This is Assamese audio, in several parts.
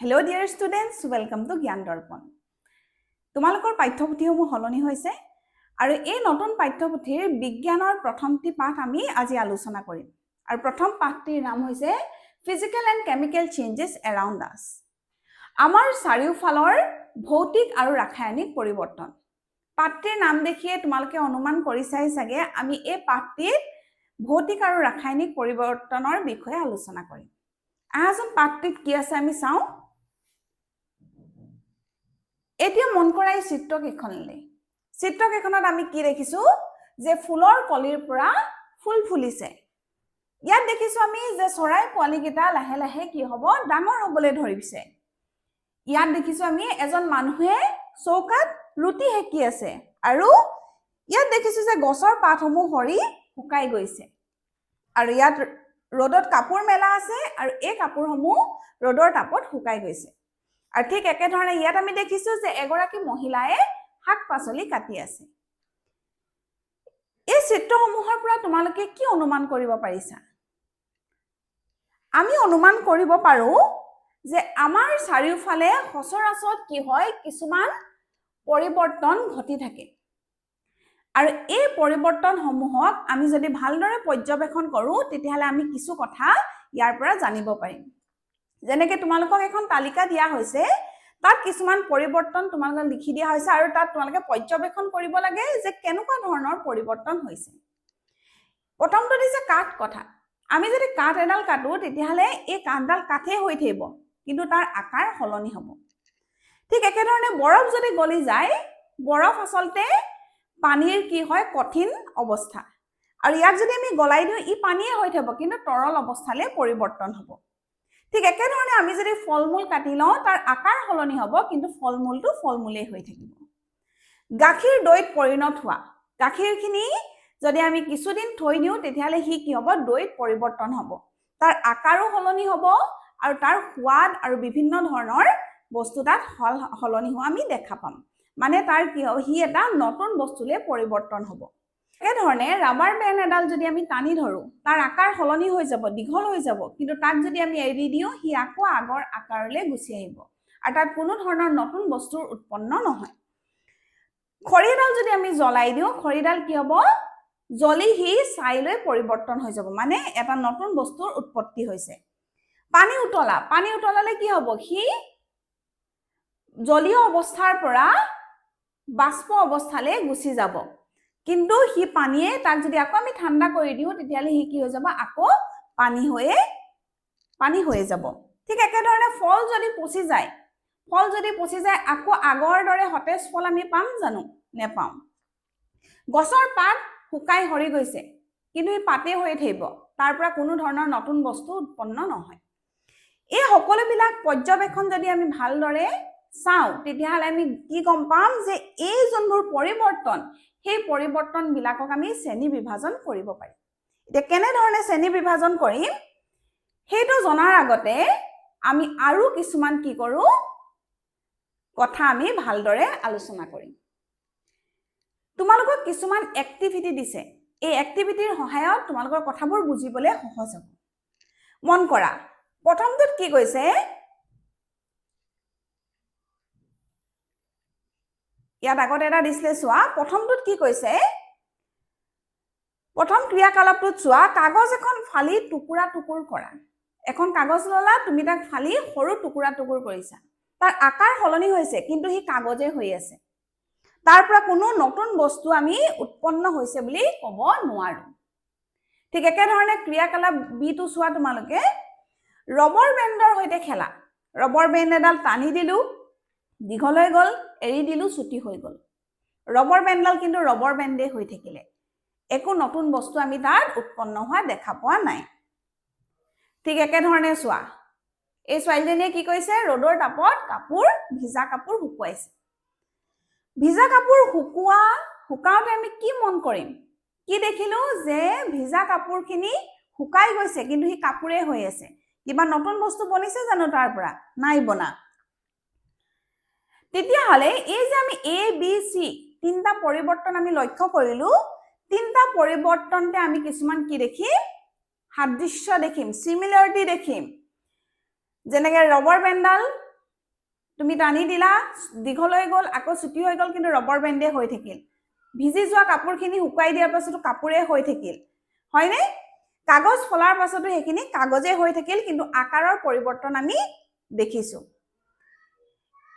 Hello dear students, welcome to Gyan Darpan. তোমালোকৰ পাঠ্যপুথিসমূহ হলনি হৈছে আৰু এই নতুন পাঠ্যপুথিৰ বিজ্ঞানৰ প্ৰথমটি পাঠ আমি আজি আলোচনা কৰিম। আৰু প্ৰথম পাঠটিৰ নাম হৈছে Physical and Chemical Changes Around Us. আমাৰ চাৰিওফালৰ ভৌতিক আৰু ৰাসায়নিক পৰিৱৰ্তন। পাঠটিৰ নাম দেখিয়ে তোমালোকে অনুমান কৰিছাই চাগে আমি এই পাঠটিত ভৌতিক আৰু ৰাসায়নিক পৰিৱৰ্তনৰ বিষয়ে আলোচনা কৰিম। আহাজন পাঠটিত কি আছে আমি চাওঁ। এতিয়া মন কৰা এই চিত্ৰকেইখনলৈ চিত্ৰকেইখনত আমি কি দেখিছো যে ফুলৰ কলিৰ পৰা ফুল ফুলিছে। ইয়াত দেখিছো আমি যে চৰাই পোৱালিকেইটা লাহে লাহে কি হ'ব ডাঙৰ হ'বলৈ ধৰিছে। ইয়াত দেখিছো আমি এজন মানুহে চৌকাত ৰুটি হেকি আছে আৰু ইয়াত দেখিছো যে গছৰ পাতসমূহ সৰি শুকাই গৈছে আৰু ইয়াত ৰ'দত কাপোৰ মেলা আছে আৰু এই কাপোৰসমূহ ৰ'দৰ তাপত শুকাই গৈছে। আৰু ঠিক একে ধৰণে ইয়াত আমি দেখিছো যে এগৰাকী মহিলায়ে শাক-পাচলি কাটি আছে। এই চিত্ৰসমূহৰ পৰা তোমালোকে কি অনুমান কৰিব পাৰিছা? আমি অনুমান কৰিব পাৰো যে আমাৰ চাৰিওফালে সচৰাচৰ কি হয় কিছুমান পৰিৱৰ্তন ঘটি থাকে। আৰু এই পৰিৱৰ্তনসমূহক আমি যদি ভালদৰে পৰ্যবেক্ষণ কৰো তেতিয়াহলে আমি কিছু কথা ইয়াৰ পৰা জানিব পাৰিম। যেনেকৈ তোমালোকক এখন তালিকা দিয়া হৈছে তাত কিছুমান পৰিৱৰ্তন তোমালোকক লিখি দিয়া হৈছে আৰু তাত তোমালোকে পৰ্যবেক্ষণ কৰিব লাগে যে কেনেকুৱা ধৰণৰ পৰিৱৰ্তন হৈছে। প্ৰথমটো দিছে কাঠ কথা। আমি যদি কাঠ এডাল কাটো তেতিয়াহলে এই কাঠডাল কাঠে হৈ থাকিব কিন্তু তাৰ আকাৰ সলনি হ'ব। ঠিক একেধৰণে বৰফ যদি গলি যায় বৰফ আচলতে পানীৰ কি হয় কঠিন অৱস্থা আৰু ইয়াক যদি আমি গলাই দিওঁ ই পানীয়ে হৈ থাকিব কিন্তু তৰল অৱস্থালৈ পৰিৱৰ্তন হ'ব। ঠিক একেধৰণে আমি যদি ফলমূল কাটি লওঁ তাৰ আকাৰ সলনি হ'ব কিন্তু ফলমূলটো ফলমূলেই হৈ থাকিব। গাখীৰ দৈত পৰিণত হোৱা গাখীৰখিনি যদি আমি কিছুদিন থৈ দিওঁ তেতিয়াহলে হি কি হ'ব দৈত পৰিৱৰ্তন হ'ব। তাৰ আকাৰো সলনি হ'ব আৰু তাৰ সোৱাদ আৰু বিভিন্ন ধৰণৰ বস্তু তাত সলনি হোৱা আমি দেখা পাম। মানে তাৰ কি হ'ব হি এটা নতুন বস্তুলৈ পৰিৱৰ্তন হ'ব। একেধৰণে ৰাবাৰ বেণ্ড এডাল যদি আমি টানি ধৰো তাৰ আকাৰ সলনি হৈ যাব দীঘল হৈ যাব কিন্তু তাক যদি আমি এৰি দিওঁ হি আকৌ আগৰ আকাৰলৈ গুচি আহিব আৰু তাত কোনো ধৰণৰ নতুন বস্তুৰ উৎপন্ন নহয়। খৰিডাল যদি আমি জ্বলাই দিওঁ খৰিডাল কি হ'ব জ্বলি হি ছাইলৈ পৰিৱৰ্তন হৈ যাব মানে এটা নতুন বস্তুৰ উৎপত্তি হৈছে। পানী উতলালে কি হ'ব হি জলীয় অৱস্থাৰ পৰা বাষ্প অৱস্থালৈ গুচি যাব কিন্তু হি পানীয়ে তাক যদি আকৌ আমি ঠাণ্ডা কৰি দিওঁ তেতিয়াহলে হি কি হৈ যাব আকৌ পানী হৈয়ে যাব। ঠিক একেধৰণে ফল যদি পচি যায় আকৌ আগৰ দৰে সতেজ ফল আমি পাম জানো নেপাম। গছৰ পাত শুকাই সৰি গৈছে কিন্তু ই পাতে হৈ থাকিব তাৰ পৰা কোনো ধৰণৰ নতুন বস্তু উৎপন্ন নহয়। এই সকলোবিলাক পৰ্যবেক্ষণ যদি আমি ভালদৰে চাওঁ তেতিয়াহলে আমি কি গম পাম যে এই যোনবোৰ পৰিৱৰ্তন সেই পৰিৱৰ্তন বিলাকক আমি শ্ৰেণী বিভাজন কৰিব পাৰিম। এতিয়া কেনে ধৰণে শ্ৰেণী বিভাজন কৰিম সেইটো জনাৰ আগতে আমি আৰু কিছুমান কি কৰো কথা আমি ভালদৰে আলোচনা কৰিম। তোমালোকক কিছুমান এক্টিভিটি দিছে এই এক্টিভিটিৰ সহায়ত তোমালোকৰ কথাবোৰ বুজিবলৈ সহজ হ'ব। মন কৰা প্ৰথমটোত কি কৈছে ইয়াত আগত এটা দিছিলে চোৱা প্ৰথমটোত কি কৈছে প্ৰথম ক্ৰিয়াকলাপটোত চোৱা কাগজ এখন ফালি টুকুৰা টুকুৰ কৰা। এখন কাগজ ললা তুমি তাক ফালি সৰু টুকুৰা টুকুৰ কৰিছা তাৰ আকাৰ সলনি হৈছে কিন্তু হি কাগজে হৈ আছে তাৰ পৰা কোনো নতুন বস্তু আমি উৎপন্ন হৈছে বুলি ক'ব নোৱাৰো। ঠিক একেধৰণে ক্ৰিয়াকলাপ বিটো চোৱা তোমালোকে ৰবৰ বেণ্ডৰ সৈতে খেলা। ৰবৰ বেণ্ড এডাল টানি দিলো দীঘল হৈ গ'ল এৰি দিলো ছুটি হৈ গ'ল। ৰবৰ বেণ্ডডাল কিন্তু ৰবৰ বেণ্ডে হৈ থাকিলে একো নতুন বস্তু আমি তাত উৎপন্ন হোৱা দেখা পোৱা নাই। ঠিক একেধৰণে চোৱা এই ছোৱালীজনীয়ে কি কৈছে ৰ'দৰ তাপত ভিজা কাপোৰ শুকুৱাইছে। ভিজা কাপোৰ শুকাওতে আমি কি মন কৰিম কি দেখিলো যে ভিজা কাপোৰখিনি শুকাই গৈছে কিন্তু হি কাপোৰে হৈ আছে। কিবা নতুন বস্তু বনিছে জানো তাৰ পৰা নাই বনা। তেতিয়াহলে এই যে আমি এ বি চি তিনটা পৰিৱৰ্তন আমি লক্ষ্য কৰিলো তিনটা পৰিৱৰ্তনতে আমি কিছুমান কি দেখিম সাদৃশ্য দেখিম সিমিলাৰিটি দেখিম। যেনেকৈ ৰবৰ বেণ্ডডাল তুমি টানি দিলা দীঘল হৈ গ'ল আকৌ ছুটি হৈ গ'ল কিন্তু ৰবৰ বেণ্ডে হৈ থাকিল ভিজি যোৱা কাপোৰখিনি শুকাই দিয়াৰ পাছতো কাপোৰে হৈ থাকিল হয়নে কাগজ ফলাৰ পাছতো সেইখিনি কাগজে হৈ থাকিল কিন্তু আকাৰৰ পৰিৱৰ্তন আমি দেখিছো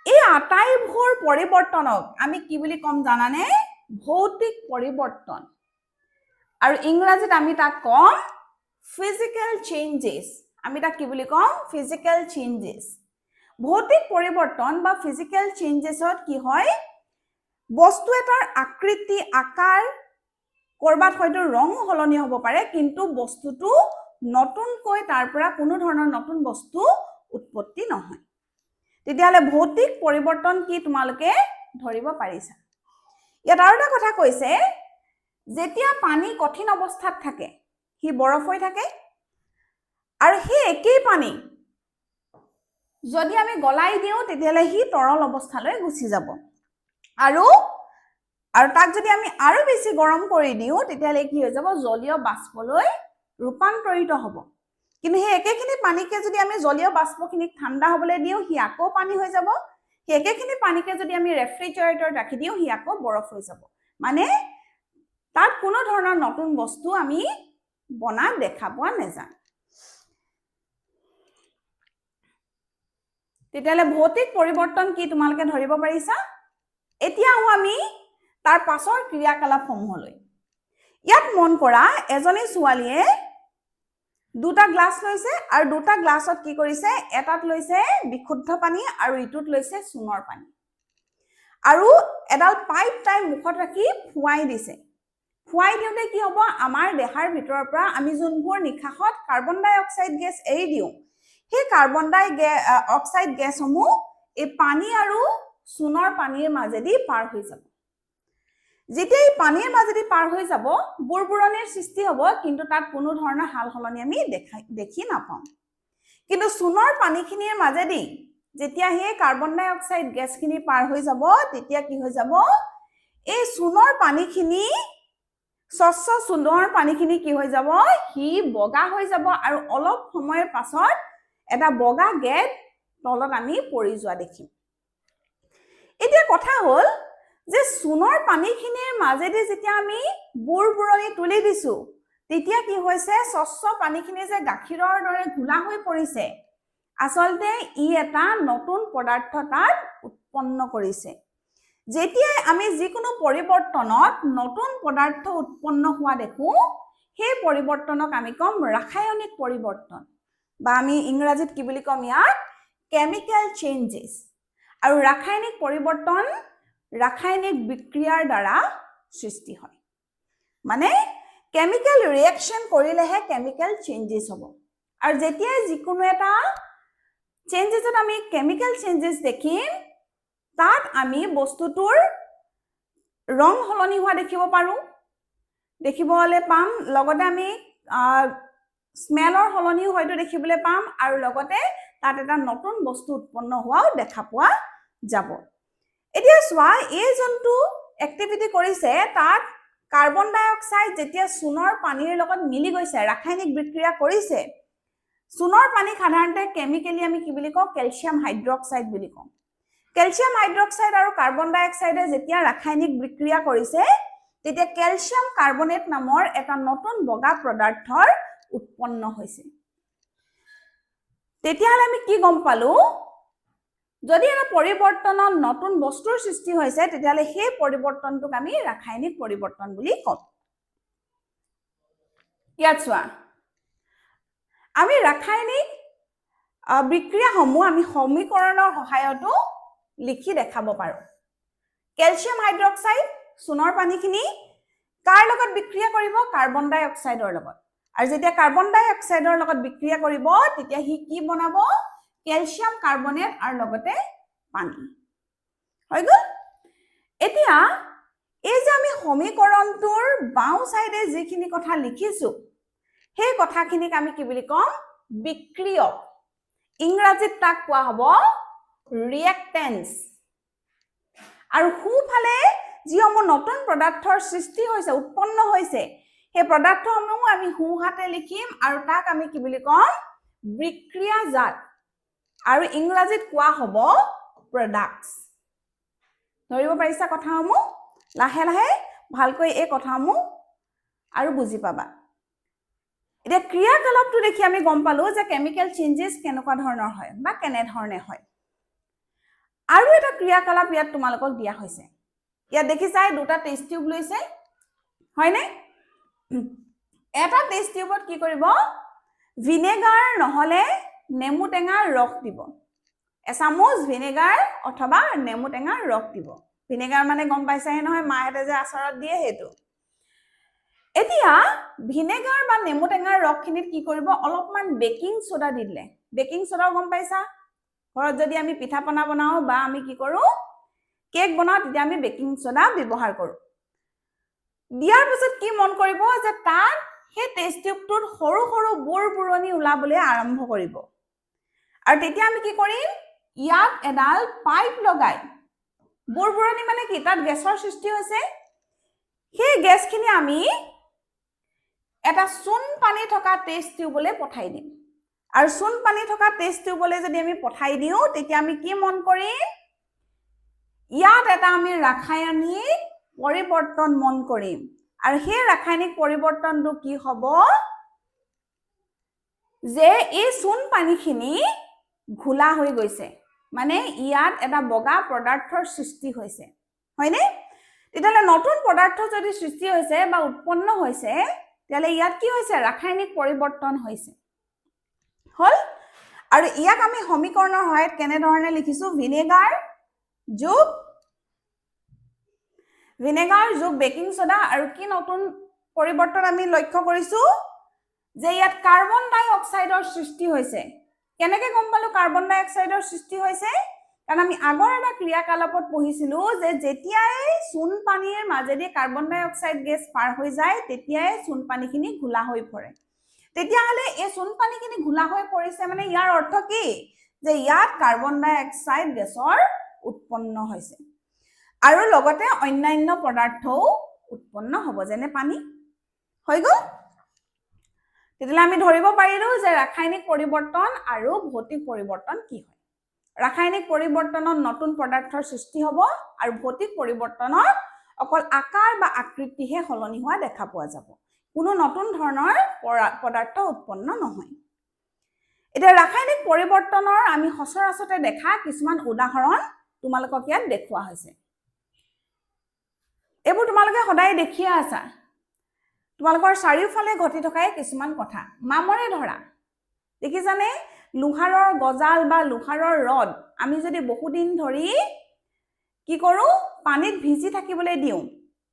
এই আটাইবোৰ পৰিৱৰ্তনক আমি কি বুলি কম জানানে ভৌতিক পৰিৱৰ্তন আৰু ইংৰাজীত আমি তাক কম physical changes আমি তাক কি বুলি কম physical changes ভৌতিক পৰিৱৰ্তন বা physical changesত কি হয় বস্তু এটাৰ আকৃতি আকাৰ কৰবাত হয়তো ৰং হলনি হ'ব পাৰে কিন্তু বস্তুটো নতুনকৈ তাৰ পৰা কোনো ধৰণৰ নতুন বস্তু উৎপত্তি নহয় তেতিয়ালে ভৌতিক পৰিৱৰ্তন কি তোমালোকে ধৰিব পাৰিছা ইয়াত আৰু এটা কথা কৈছে যেতিয়া পানী কঠিন অৱস্থাত থাকে হি বৰফ হৈ থাকে আৰু হে একেই পানী যদি আমি গলাই দিও তেতিয়ালে হি তৰল অৱস্থালৈ গুচি যাব আৰু তাক যদি আমি আৰু বেছি গৰম কৰি দিও তেতিয়ালে কি হৈ যাব জলীয় বাষ্পলৈ ৰূপান্তৰিত হ'ব কিন্তু হে একেখিনি পানীকে যদি আমি জলীয় বাষ্পখিনিক ঠাণ্ডা হ'বলৈ দিও হি আকৌ পানী হৈ যাব হে একেখিনি পানীকে যদি আমি ৰেফ্ৰিজাৰেটৰত ৰাখি দিও হি আকৌ বৰফ হৈ যাব মানে তাত কোনো ধৰণৰ নতুন বস্তু আমি বনা দেখা পোৱা নাযায় তেতিয়ালে ভৌতিক পৰিৱৰ্তন কি তোমালোকে ধৰিব পাৰিছা এতিয়া আমি তাৰ পাছৰ ক্ৰিয়াকলাপসমূহলৈ ইয়াত মন কৰা এজনী ছোৱালীয়ে দুটা গ্লাস লৈছে আৰু দুটা গ্লাছত কি কৰিছে এটাত লৈছে বিশুদ্ধ পানী আৰু ইটোত লৈছে চূণৰ পানী আৰু এডাল পাইপ তাই মুখত ৰাখি ফুৱাই দিছে ফুৱাই দিওঁতে কি হ'ব আমাৰ দেহাৰ ভিতৰৰ পৰা আমি যোনবোৰ নিখাসত কাৰ্বন ডাই অক্সাইড গেছ এৰি দিওঁ সেই কাৰ্বন ডাই অক্সাইড গেছসমূহ এই পানী আৰু চূণৰ পানীৰ মাজেদি পাৰ হৈ যাব যেতিয়া এই পানীৰ মাজেদি পাৰ হৈ যাব বুৰবুৰণিৰ সৃষ্টি হ'ব কিন্তু তাত কোনো ধৰণৰ হাল হলনি আমি দেখি নাপাওঁ কিন্তু চূণৰ পানীখিনিৰ মাজেদি যেতিয়া সেই কাৰ্বন ডাই অক্সাইড গেছখিনি পাৰ হৈ যাব তেতিয়া কি হৈ যাব এই চূণৰ পানীখিনি স্বচ্ছ চূণৰ পানীখিনি কি হৈ যাব হি বগা হৈ যাব আৰু অলপ সময়ৰ পাছত এটা বগা গেট তলত আমি পৰি যোৱা দেখিম এতিয়া কথা হ'ল যে চূণৰ পানীখিনিৰ মাজেদি যেতিয়া আমি বুৰবুৰণি তুলি দিছো তেতিয়া কি হৈছে স্বচ্ছ পানীখিনি যে গাখীৰৰ দৰে ঘোলা হৈ পৰিছে আসলতে ই এটা নতুন পদাৰ্থ তাত উৎপন্ন কৰিছে যেতিয়া আমি যিকোনো পৰিৱৰ্তনত নতুন পদাৰ্থ উৎপন্ন হোৱা দেখো সেই পৰিৱৰ্তনক আমি কম ৰাসায়নিক পৰিৱৰ্তন বা আমি ইংৰাজীত কি বুলি কম ইয়াক কেমিক্যাল চেঞ্জেছ আৰু ৰাসায়নিক পৰিৱৰ্তন ৰাসায়নিক বিক্ৰিয়াৰ দ্বাৰা সৃষ্টি হয় মানে কেমিক্যাল ৰিঅ্যাকশন কৰিলেহে কেমিক্যাল চেঞ্জেছ হ'ব আৰু যেতিয়া যিকোনো এটা চেঞ্জেছত আমি কেমিক্যাল চেঞ্জেছ দেখিম তাত আমি বস্তুটোৰ ৰং হলনি হোৱা দেখিবলৈ পাম লগতে আমি স্মেলৰ হলনিও হয়তো দেখিবলৈ পাম আৰু লগতে তাত এটা নতুন বস্তু উৎপন্ন হোৱাও দেখা পোৱা যাব এতিয়া চোৱা এই যোনটো এক্টিভিটি কৰিছে তাত কাৰ্বন ডাই অক্সাইড যেতিয়া চূণৰ পানীৰ লগত মিলি গৈছে ৰাসায়নিক বিক্ৰিয়া কৰিছে চূণৰ পানী সাধাৰণতে কেমিক্যালি আমি কি বুলি কওঁ ক্যালসিয়াম হাইড্ৰক্সাইড বুলি কওঁ ক্যালসিয়াম হাইড্ৰক্সাইড আৰু কাৰ্বন ডাই অক্সাইডে যেতিয়া ৰাসায়নিক বিক্ৰিয়া কৰিছে তেতিয়া ক্যালসিয়াম কাৰ্বনেট নামৰ এটা নতুন বগা পদাৰ্থৰ উৎপন্ন হৈছে তেতিয়াহ'লে আমি কি গম পালো যদি এটা পৰিৱৰ্তনত নতুন বস্তুৰ সৃষ্টি হৈছে তেতিয়াহ'লে সেই পৰিৱৰ্তনটোক আমি ৰাসায়নিক পৰিৱৰ্তন বুলি কওঁ ইয়াত চোৱা আমি ৰাসায়নিক বিক্ৰিয়াসমূহ আমি সমীকৰণৰ সহায়তো লিখি দেখাব পাৰো ক্যালসিয়াম হাইড্ৰক্সাইড চূণৰ পানীখিনি কাৰ লগত বিক্ৰিয়া কৰিব কাৰ্বন ডাই অক্সাইডৰ লগত আৰু যেতিয়া কাৰ্বন ডাই অক্সাইডৰ লগত বিক্ৰিয়া কৰিব তেতিয়া হি কি বনাব ক্যালসিয়াম কাৰ্বনেট আৰু লগতে পানী হৈ গ'ল এতিয়া এই যে আমি সমীকৰণটোৰ বাওঁ সাইডে যিখিনি কথা লিখিছো সেই কথাখিনিক আমি কি বুলি কম বিক্ৰিয়ক ইংৰাজীত তাক কোৱা হ'ব ৰিঅ্যাক্টেন্স আৰু সোঁফালে যিসমূহ নতুন পদাৰ্থৰ সৃষ্টি হৈছে উৎপন্ন হৈছে সেই পদাৰ্থসমূহ আমি সোঁহাতে লিখিম আৰু তাক আমি কি বুলি কম বিক্ৰিয়াজাত আৰু ইংৰাজীত কোৱা হ'ব products ধৰিব পাৰিছা কথাসমূহ লাহে লাহে ভালকৈ এই কথাসমূহ আৰু বুজি পাবা এতিয়া ক্ৰিয়াকলাপটো দেখি আমি গম পালো যে কেমিক্যাল চেঞ্জেস কেনেকুৱা ধৰণৰ হয় বা কেনে ধৰণে হয় আৰু এটা ক্ৰিয়াকলাপ ইয়াত তোমালোকক দিয়া হৈছে ইয়াত দেখিছাই দুটা টেষ্ট টিউব লৈছে হয়নে এটা টেষ্ট টিউবত কি কৰিব ভিনেগাৰ নহলে নেমু টেঙাৰ ৰস দিব এচামুচ ভিনেগাৰ অথবা নেমু টেঙাৰ ৰস দিব ভিনেগাৰ মানে গম পাইছাই নহয় মাহেতে যে আচাৰত দিয়ে হেতু এতিয়া ভিনেগাৰ বা নেমু টেঙাৰ ৰসখিনিত কি কৰিব অলপমান বেকিং সোডা দি দিলে বেকিং সোডাও গম পাইছা ঘৰত যদি আমি পিঠা পনা বনাও বা আমি কি কৰো কেক বনাও তেতিয়া আমি বেকিং সোডা ব্যৱহাৰ কৰো দিয়াৰ পিছত কি মন কৰিব যে তাত সেই টেষ্ট টিউবটোত সৰু সৰু বুৰবুৰণি ওলাবলৈ আৰম্ভ কৰিব আৰু তেতিয়া আমি কি কৰিম ইয়াত এডাল পাইপ লগাই বুৰবুৰণি মানে কি তাত গেছৰ সৃষ্টি হৈছে সেই গেছখিনি আমি এটা চুন পানী থকা টেষ্ট টিউবলে পঠাই দিম আৰু চুন পানী থকা টেষ্ট টিউবলে যদি আমি পঠাই দিও তেতিয়া আমি কি মন কৰিম ইয়াত এটা আমি ৰাসায়নিক পৰিৱৰ্তন মন কৰিম আৰু সেই ৰাসায়নিক পৰিৱৰ্তনটো কি হ'ব যে এই চুন পানীখিনি ঘোলা হৈ গৈছে মানে ইয়াত এটা বগা পদাৰ্থৰ সৃষ্টি হৈছে হয়নে তেতিয়ালে নতুন পদাৰ্থ যদি সৃষ্টি হৈছে বা উৎপন্ন হৈছে তেতিয়ালে ইয়াত কি হৈছে ৰাসায়নিক পৰিৱৰ্তন হৈছে হল আৰু ইয়াক আমি সমীকৰণৰ সহায়ত কেনে ধৰণে লিখিছো ভিনেগাৰ যোগ বেকিং সোডা আৰু কি নতুন পৰিৱৰ্তন আমি লক্ষ্য কৰিছো যে ইয়াত কাৰ্বন ডাই অক্সাইডৰ সৃষ্টি হৈছে কেনেকৈ গম পালো কাৰ্বন ডাই অক্সাইডৰ সৃষ্টি হৈছে কাৰণ আমি আগৰ এটা ক্ৰিয়াকলাপত পঢ়িছিলো যে যেতিয়াই চুন পানীৰ মাজেদি কাৰ্বন ডাই অক্সাইড গেছ পাৰ হৈ যায় তেতিয়াই চুন পানীখিনি ঘোলা হৈ পৰে তেতিয়াহলে এই চুন পানীখিনি ঘোলা হৈ পৰিছে মানে ইয়াৰ অৰ্থ কি যে ইয়াত কাৰ্বন ডাই অক্সাইড গেছৰ উৎপন্ন হৈছে আৰু লগতে অন্যান্য পদাৰ্থও উৎপন্ন হ'ব যেনে পানী হৈ গ'ল তেতিয়ালে আমি ধৰিব পাৰিলো যে ৰাসায়নিক পৰিৱৰ্তন আৰু ভৌতিক পৰিৱৰ্তন কি হয় ৰাসায়নিক পৰিৱৰ্তনত নতুন পদাৰ্থৰ সৃষ্টি হ'ব আৰু ভৌতিক পৰিৱৰ্তনত অকল আকাৰ বা আকৃতিহে সলনি হোৱা দেখা পোৱা যাব কোনো নতুন ধৰণৰ পদাৰ্থ উৎপন্ন নহয় এতিয়া ৰাসায়নিক পৰিৱৰ্তনৰ আমি সচৰাচৰতে দেখা কিছুমান উদাহৰণ তোমালোকক ইয়াত দেখুৱা হৈছে এইবোৰ তোমালোকে সদায় দেখিয়া আছা তোমালোকৰ চাৰিওফালে ঘটি থকা কিছুমান কথা মামৰে ধৰা দেখিছানে লোহাৰৰ গজাল বা লোহাৰৰ ৰড আমি যদি বহুদিন ধৰি কি কৰো পানীত ভিজি থাকিবলৈ দিওঁ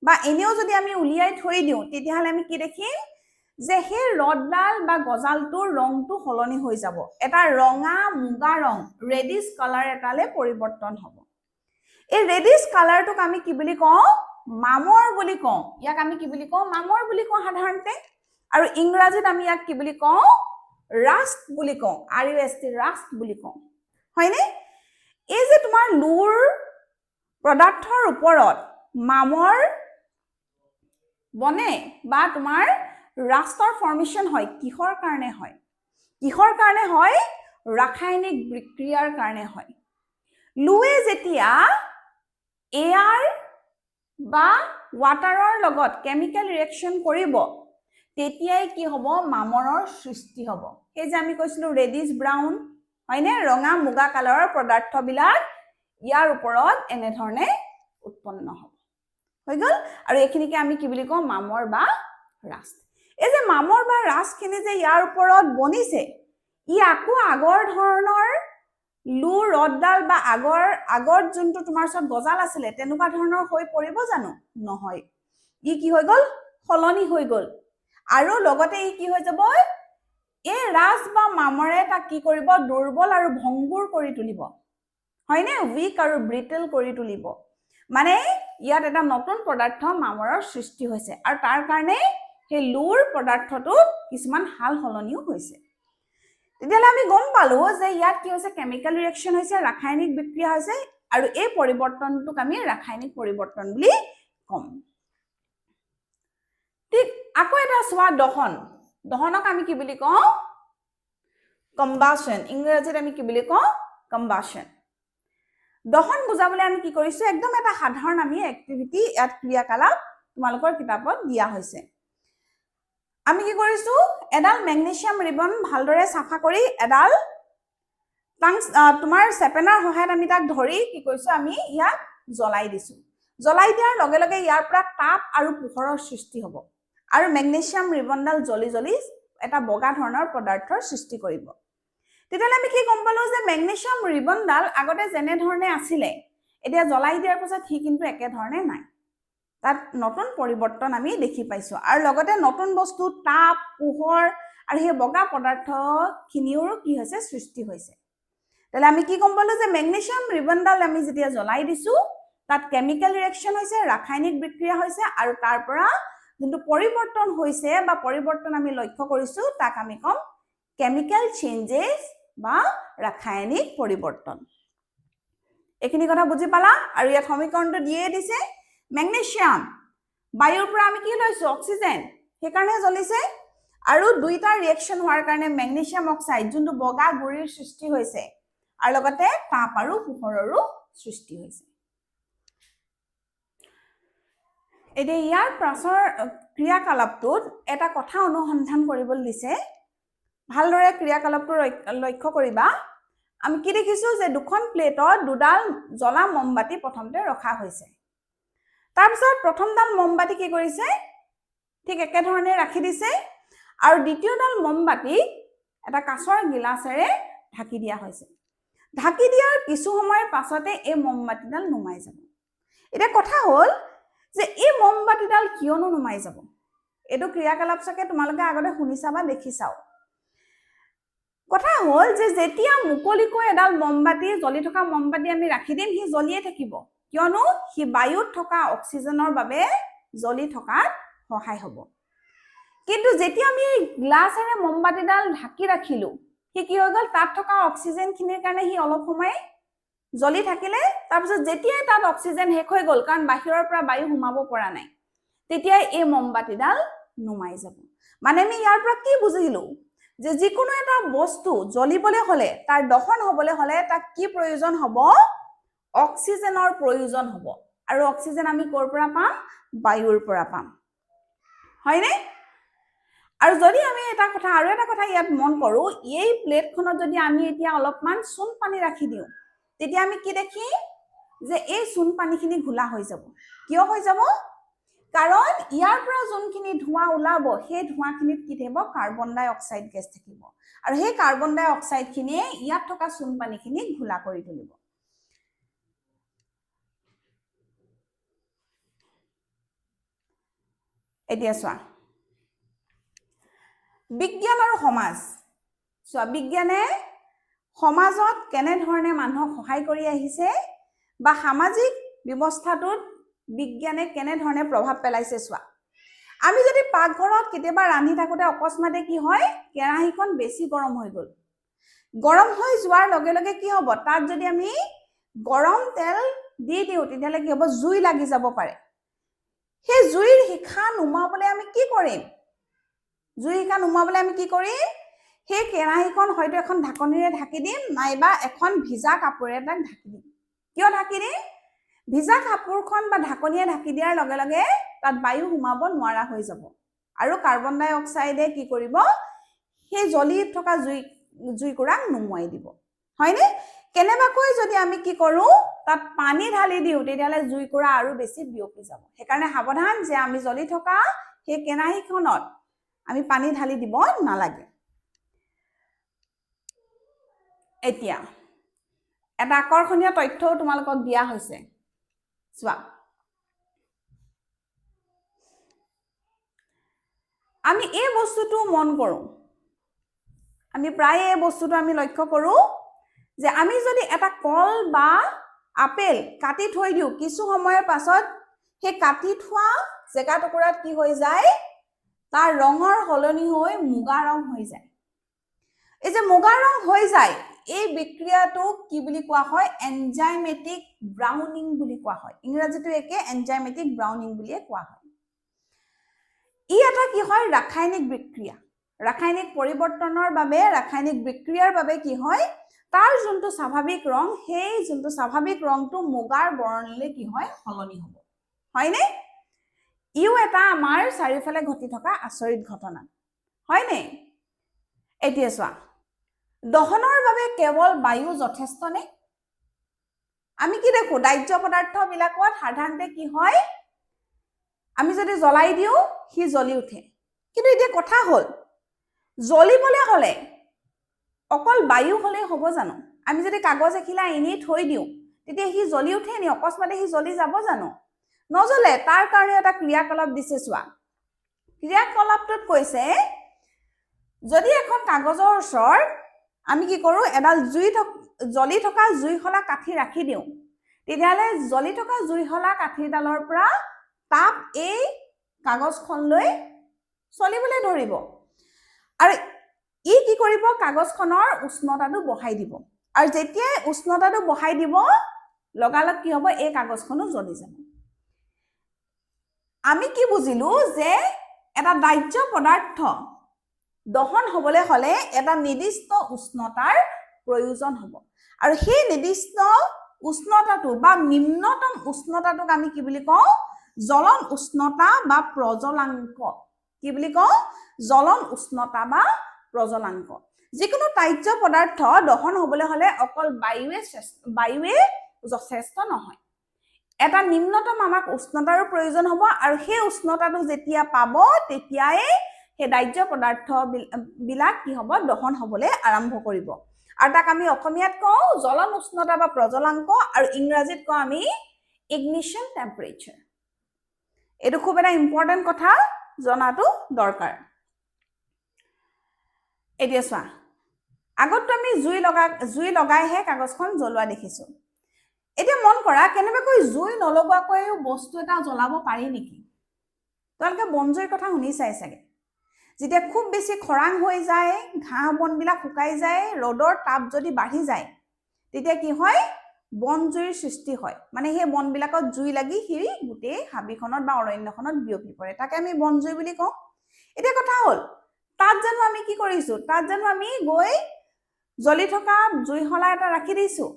বা এনেও যদি আমি উলিয়াই থৈ দিওঁ তেতিয়াহলে আমি কি দেখিম যে সেই ৰডডাল বা গজালটোৰ ৰংটো সলনি হৈ যাব এটা ৰঙা মুগা ৰং ৰেডিশ কালাৰ এটালে পৰিৱৰ্তন হ'ব এই ৰেডিশ কালাৰটোক আমি কি বুলি কওঁ মামৰ বুলি কওঁ ইয়াক আমি কি বুলি কওঁ মামৰ বুলি কওঁ সাধাৰণতে আৰু ইংৰাজীত আমি ইয়াক কি বুলি কওঁ ৰাষ্ট বুলি কওঁ RUST ৰাষ্ট বুলি কওঁ হয়নে এই যে তোমাৰ লুৰ পদাৰ্থৰ ওপৰত মামৰ বনে বা তোমাৰ ৰাষ্টৰ ফৰ্মেশন হয় কিহৰ কাৰণে হয় ৰাসায়নিক বিক্ৰিয়াৰ কাৰণে হয় লুৱে যেতিয়া এয়াৰ বা ওয়াটাৰৰ লগত কেমিক্যাল ৰিঅ্যাকশন কৰিব তেতিয়াই কি হ'ব মামৰৰ সৃষ্টি হ'ব এই যে আমি কৈছিলো ৰেডিশ ব্ৰাউন হয়নে ৰঙা মুগা কালাৰৰ পদাৰ্থবিলাক ইয়াৰ ওপৰত এনে ধৰণে উৎপন্ন হ'ব হৈ গ'ল আৰু এইখিনিকে আমি কি বুলি কওঁ মামৰ বা ৰাষ্ট এই যে মামৰ বা ৰাষ্টখিনি যে ইয়াৰ ওপৰত বনিছে ই আকৌ আগৰ ধৰণৰ লু ৰডডাল বা আগৰ যোনটো তোমাৰ সব গজাল আছিলে তেনেকুৱা ধৰণৰ হৈ পৰিব জানো নহয় ই কি হৈ গ'ল সলনি হৈ গ'ল আৰু লগতে ই কি হৈ যাব এই ৰাজ বা মামৰে তাক কি কৰিব দুৰ্বল আৰু ভংগুৰ কৰি তুলিব হয়নে উইক আৰু ব্ৰিটেল কৰি তুলিব মানে ইয়াত এটা নতুন পদাৰ্থ মামৰৰ সৃষ্টি হৈছে আৰু তাৰ কাৰণে সেই লুৰ পদাৰ্থটোত কিছুমান হাল সলনিও হৈছে তেতিয়ালে আমি গম পালো যে ইয়াত কি হৈছে কেমিক্যাল ৰিঅ্যাকশন হৈছে ৰাসায়নিক বিক্ৰিয়া হৈছে আৰু এই পৰিৱৰ্তনটোক আমি ৰাসায়নিক পৰিৱৰ্তন বুলি কম ঠিক আকৌ এটা সোৱা দহনক আমি কি বুলি কওঁ কম্বাশন ইংৰাজীত আমি কি বুলি কওঁ কম্বাশন দহন বুজাবলৈ আমি কি কৰিছো একদম এটা সাধাৰণ আমি এক্টিভিটি ইয়াত ক্ৰিয়াকলাপ তোমালোকৰ কিতাপত দিয়া হৈছে আমি কি কৰিছো এডাল মেগনেছিয়াম ৰিবন ভালদৰে সাফা কৰি এডাল তোমাৰ চেপেনাৰ সহায়ত আমি তাক ধৰি কি কৰিছো আমি ইয়াক জ্বলাই দিছো জ্বলাই দিয়াৰ লগে লগে ইয়াৰ পৰা তাপ আৰু পোহৰৰ সৃষ্টি হ'ব আৰু মেগনেছিয়াম ৰিবনডাল জ্বলি জ্বলি এটা বগা ধৰণৰ পদাৰ্থৰ সৃষ্টি কৰিব তেতিয়ালে আমি কি গম পালো যে মেগনেছিয়াম ৰিবনডাল আগতে যেনে ধৰণে আছিলে এতিয়া জ্বলাই দিয়াৰ পিছত সি কিন্তু একে ধৰণে নাই তাত নতুন পৰিৱৰ্তন আমি দেখি পাইছো আৰু লগতে নতুন বস্তু তাপ পোহৰ আৰু সেই বগা পদাৰ্থ খিনিৰ কি হৈছে সৃষ্টি হৈছে তাহলে আমি কি গম পালো যে মেগনেছিয়াম ৰিবনডাল আমি যেতিয়া জ্বলাই দিছো তাত কেমিক্যাল ৰিঅ্যাকশন হৈছে ৰাসায়নিক বিক্ৰিয়া হৈছে আৰু তাৰ পৰা যোনটো পৰিৱৰ্তন হৈছে বা পৰিৱৰ্তন আমি লক্ষ্য কৰিছো তাক আমি কম কেমিক্যাল চেঞ্জেস বা ৰাসায়নিক পৰিৱৰ্তন এখিনি কথা বুজি পালা আৰু ইয়াত সমীকৰণটো দিয়ে দিছে মেগনেছিয়াম বায়ুৰ পৰা আমি কি লৈছো অক্সিজেন হেকাৰণে জ্বলিছে আৰু দুইটা ৰিঅ্যাকশন হোৱাৰ কাৰণে মেগনেছিয়াম অক্সাইড যোনটো বগা গুৰিৰ সৃষ্টি হৈছে আৰু লগতে তাপ আৰু পোহৰৰো সৃষ্টি হৈছে এতিয়া ইয়াৰ পাছৰ ক্ৰিয়াকলাপটোত এটা কথা অনুসন্ধান কৰিবলৈ দিছে ভালদৰে ক্ৰিয়াকলাপটো লক্ষ্য কৰিবা আমি কি দেখিছো যে দুখন প্লেটত দুডাল জ্বলা মমবাতি প্ৰথমতে ৰখা হৈছে তাৰপিছত প্ৰথমডাল মমবাতি কি কৰিছে ঠিক একে ধৰণে ৰাখি দিছে আৰু দ্বিতীয়ডাল মমবাতি এটা কাঁচৰ গিলাসেৰে ঢাকি দিয়া হৈছে ঢাকি দিয়াৰ কিছু সময়ৰ পাছতে এই মমবাতিডাল নুমাই যাব এটা কথা হ'ল যে এই মমবাতিডাল কিয়নো নুমাই যাব এটো ক্ৰিয়াকলাপ সকে তোমালোকে আগতে শুনিছা বা দেখিছাও কথা হ'ল যে যেতিয়া মুকলিকৈ এডাল মমবাতি জ্বলি থকা মমবাতি আমি ৰাখি দিম হি জ্বলিয়ে থাকিব কিয়নো হি বায়ুত থকা অক্সিজেনৰ বাবে জ্বলি থকাত সহায় হ'ব কিন্তু যেতিয়া আমি গ্লাসেৰে মমবাতিডাল ঢাকি ৰাখিলো হি কি হৈ গল তাত থকা অক্সিজেন খিনিৰ কাৰণে হি অলপ সময় জ্বলি থাকিলে তাৰপিছত যেতিয়া তাত অক্সিজেন শেষ হৈ গল কাৰণ বাহিৰৰ পৰা বায়ু সোমাব পৰা নাই তেতিয়া এই মমবাতিডাল নুমাই যাব মানে আমি ইয়াৰ পৰা কি বুজিলো যে যিকোনো এটা বস্তু জ্বলিবলৈ হলে তাৰ দহন হ'বলৈ হলে তাক কি প্ৰয়োজন হ'ব অক্সিজেনৰ প্ৰয়োজন হ'ব আৰু অক্সিজেন আমি কৰ পৰা পাম বায়ুৰ পৰা পাম হয়নে আৰু যদি আমি এটা কথা ইয়াত মন কৰো এই প্লেটখনত যদি আমি এতিয়া অলপমান চূণ পানী ৰাখি দিও তেতিয়া আমি কি দেখি যে এই চূণ পানীখিনি ঘোলা হৈ যাব কিয় হৈ যাব কাৰণ ইয়াৰ পৰা যোনখিনি ধোঁৱা ওলাব সেই ধোঁৱাখিনিত কি থাকিব কাৰ্বন ডাই অক্সাইড গেছ থাকিব আৰু সেই কাৰ্বন ডাই অক্সাইড খিনিয়ে ইয়াত থকা চূণ পানীখিনি ঘোলা কৰি তুলিব এতিয়া চোৱা বিজ্ঞান আৰু সমাজ চোৱা বিজ্ঞানে সমাজত কেনে ধৰণে মানুহক সহায় কৰি আহিছে বা সামাজিক ব্যৱস্থাটোত বিজ্ঞানে কেনে ধৰণে প্ৰভাৱ পেলাইছে চোৱা আমি যদি পাকঘৰত কেতিয়াবা ৰান্ধি থাকোতে অকস্মাতে কি হয় কেৰাহীখন বেছি গৰম হৈ গল গৰম হৈ যোৱাৰ লগে লগে কি হ'ব তাত যদি আমি গৰম তেল দি দিও তেতিয়ালে কি হ'ব জুই লাগি যাব পাৰে সেই জুইৰ হিখা নুমাবলৈ আমি কি কৰিম জুই হিখা নুমাবলৈ আমি কি কৰিম সেই কেৰাহীখন হয়তো এখন ঢাকনিৰে ঢাকি দিম নাইবা এখন ভিজা কাপোৰে তাক ঢাকি দিম কিয় ঢাকি দিম ভিজা কাপোৰখন বা ঢাকনিয়ে ঢাকি দিয়াৰ লগে লগে তাত বায়ু সোমাব নোৱাৰা হৈ যাব আৰু কাৰ্বন ডাই অক্সাইডে কি কৰিব সেই জ্বলি থকা জুইকুৰাক নুমুৱাই দিব হয়নে কেনেবাকৈ যদি আমি কি কৰো তাত পানী ঢালি দিও তেতিয়ালে জুইকুৰা আৰু বেছি বিয়পি যাব সেইকাৰণে সাৱধান যে আমি জ্বলি থকা সেই কেৰাহীখনত আমি পানী ঢালি দিব নালাগে এতিয়া এটা আকৰ্ষণীয় তথ্যও তোমালোকক দিয়া হৈছে চোৱা আমি এই বস্তুটো মন কৰো আমি প্ৰায় এই বস্তুটো আমি লক্ষ্য কৰো যে আমি যদি এটা কল বা আপেল কাটি থৈ দিও কিছু সময়ৰ পাছত সেই কাটি থোৱা জেগা টুকুৰাত কি হৈ যায় তাৰ ৰঙৰ হলনি হৈ মুগা ৰং হৈ যায় এই যে মুগা ৰং হৈ যায় এই বিক্ৰিয়াটো কি বুলি কোৱা হয় এনজাইমেটিক ব্ৰাউনিং বুলি কোৱা হয় ইংৰাজীটো একে এনজাইমেটিক ব্ৰাউনিং বুলিয়ে কোৱা হয় ই এটা কি হয় ৰাসায়নিক বিক্ৰিয়া ৰাসায়নিক পৰিৱৰ্তনৰ বাবে ৰাসায়নিক বিক্ৰিয়াৰ বাবে কি হয় তাৰ যোনটো স্বাভাৱিক ৰং সেই যোনটো স্বাভাৱিক ৰংটো মুগাৰ বৰণলৈ কি হয় সলনি হ'ব হয়নে ইও এটা আমাৰ চাৰিওফালে ঘটি থকা আচৰিত ঘটনা হয়নে এতিয়া চোৱা দহনৰ বাবে কেৱল বায়ু যথেষ্ট নে আমি কি দেখো দাহ্য পদাৰ্থবিলাকত সাধাৰণতে কি হয় আমি যদি জ্বলাই দিও সি জ্বলি উঠে কিন্তু এতিয়া কথা হল জ্বলিবলৈ হলে অকল বায়ু হলে হ'ব জানো আমি যদি কাগজ এখিলা এনেই থৈ দিও তেতিয়া সি জ্বলি উঠে নি অকস্মাতে সি জ্বলি যাব জানো নজ্বলে তাৰ কাৰণে এটা ক্ৰিয়াকলাপ দিছে চোৱা ক্ৰিয়াকলাপটোত কৈছে যদি এখন কাগজৰ ওচৰ আমি কি কৰো এডাল জ্বলি থকা জুইশলা কাঠি ৰাখি দিও তেতিয়ালে জ্বলি থকা জুইশলা কাঠিডালৰ পৰা তাপ এই কাগজখনলৈ চলিবলৈ ধৰিব আৰু ই কি কৰিব কাগজখনৰ উষ্ণতাটো বঢ়াই দিব আৰু যেতিয়া উষ্ণতাটো বঢ়াই দিব লগালগ কি হ'ব এই কাগজখনো জ্বলি যাব আমি কি বুজিলো যে এটা দাহ্য পদাৰ্থ দহন হ'বলৈ হলে এটা নিৰ্দিষ্ট উষ্ণতাৰ প্ৰয়োজন হ'ব আৰু সেই নিৰ্দিষ্ট উষ্ণতাটো বা নিম্নতম উষ্ণতাটোক আমি কি বুলি কওঁ জ্বলন উষ্ণতা বা প্ৰজ্বলাঙ্ক কি বুলি কওঁ জ্বলন উষ্ণতা বা প্ৰজ্বলাঙ্ক যিকোনো দাহ্য পদাৰ্থ দহন হ'বলৈ হলে অকল বায়ুৱে যথেষ্ট নহয় এটা নিম্নতম আমাক উষ্ণতাৰো প্ৰয়োজন হ'ব আৰু সেই উষ্ণতাটো যেতিয়া পাব তেতিয়াই সেই দাহ্য পদাৰ্থ বিলাক কি হ'ব দহন হ'বলৈ আৰম্ভ কৰিব আৰু তাক আমি অসমীয়াত কওঁ জ্বলন উষ্ণতা বা প্ৰজ্বলাঙ্ক আৰু ইংৰাজীত কওঁ আমি ইগনিশ্যন টেম্পাৰেচাৰ এইটো খুব এটা ইম্পৰ্টেন্ট কথা জনাটো দৰকাৰ এতিয়া চোৱা আগত আমি জুই লগাইহে কাগজখন জ্বলোৱা দেখিছো এতিয়া মন কৰা কেনেবাকৈ জুই নলগোৱাকৈও বস্তু এটা জ্বলাব পাৰি নেকি তোমালোকে বনজুইৰ কথা শুনি চাই চাগে যেতিয়া খুব বেছি খৰাং হৈ যায় ঘাঁহ বনবিলাক শুকাই যায় ৰ'দৰ তাপ যদি বাঢ়ি যায় তেতিয়া কি হয় বনজুইৰ সৃষ্টি হয় মানে সেই বনবিলাকত জুই লাগি সি গোটেই হাবিখনত বা অৰণ্যখনত বিয়পি পৰে তাকে আমি বনজুই বুলি কওঁ এতিয়া কথা হ'ল তাত জানো আমি কি কৰিছো তাত জানো আমি গৈ জ্বলি থকা জুইশলা এটা ৰাখি দিছো